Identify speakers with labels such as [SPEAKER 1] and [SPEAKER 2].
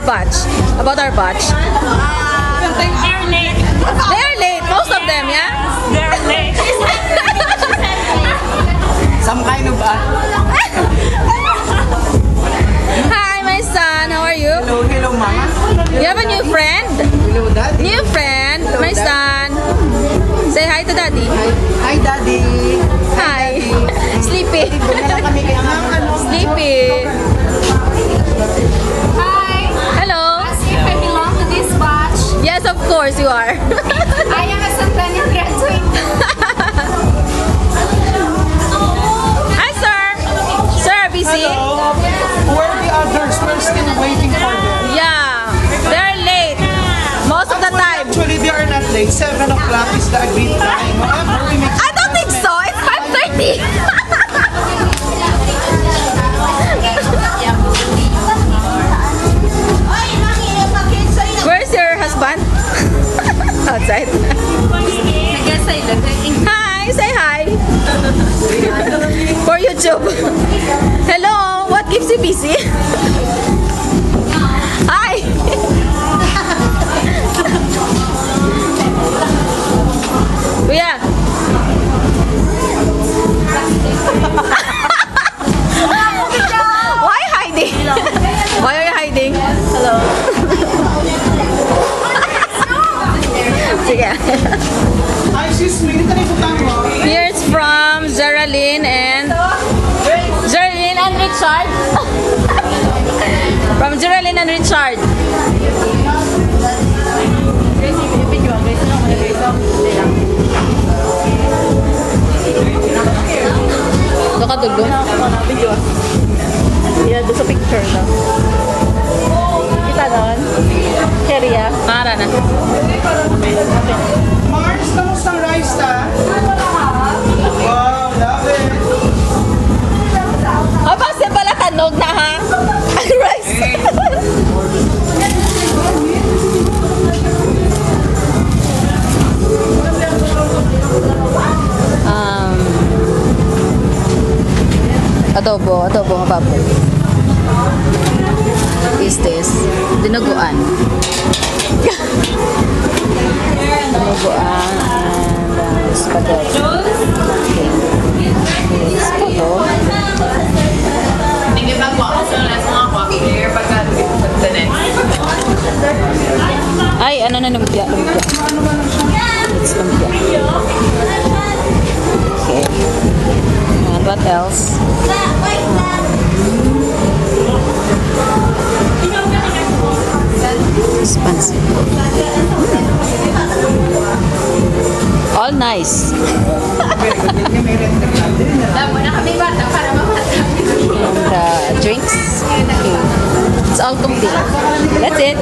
[SPEAKER 1] batch. About our batch.
[SPEAKER 2] They're late.
[SPEAKER 1] They are late. Most of them, yeah?
[SPEAKER 2] They're late.
[SPEAKER 3] Some kind of
[SPEAKER 1] Hi, my son. How are you?
[SPEAKER 3] hello mama.
[SPEAKER 1] You have a new friend?
[SPEAKER 3] Hello dad.
[SPEAKER 1] New friend, my son. Say hi to daddy.
[SPEAKER 3] Hi daddy.
[SPEAKER 1] Hi. Sleepy.
[SPEAKER 3] Kailan kami kaya
[SPEAKER 1] Sleepy.
[SPEAKER 4] Hi,
[SPEAKER 1] Hello.
[SPEAKER 4] ask if I belong to this batch.
[SPEAKER 1] Yes, of course you are.
[SPEAKER 4] I am a Centennial graduate.
[SPEAKER 1] Hi, sir. Sir, busy?
[SPEAKER 3] Where are the others? We're still waiting for them.
[SPEAKER 1] Yeah. They're late. Most of the time.
[SPEAKER 3] Actually, they are not late. 7 o'clock is the agreed time. However, we make
[SPEAKER 1] I don't think so. It's 5:30. Where's your husband? Outside.
[SPEAKER 4] I guess I look like
[SPEAKER 1] Hi, say hi. For YouTube. Hello, what keeps you busy? Hi. Kuya. Why hiding? Why are you hiding? Hello. Sige.
[SPEAKER 3] Ay, excuse me. Dito na iputan mo.
[SPEAKER 1] Here's from Geraldine and Richard. From Geraldine and Richard. Ito ka dulo?
[SPEAKER 2] Yeah, doon sa picture na. Kita doon? Cherya.
[SPEAKER 1] Para na.
[SPEAKER 3] Mars, kamusta ang rice ta? Wow, love it.
[SPEAKER 1] Habang siya pala tanog na ha? Ang rice. Adobo nga baboy. Is this? Dinuguan. Dinuguan and spaghetti. Okay. Spaghetti. Ay, ano na lumpia? It's lumpia. Okay. And what else? Expensive. All nice.
[SPEAKER 4] Labo na kami bata para mamata.
[SPEAKER 1] And drinks. Okay. It's all complete. That's it.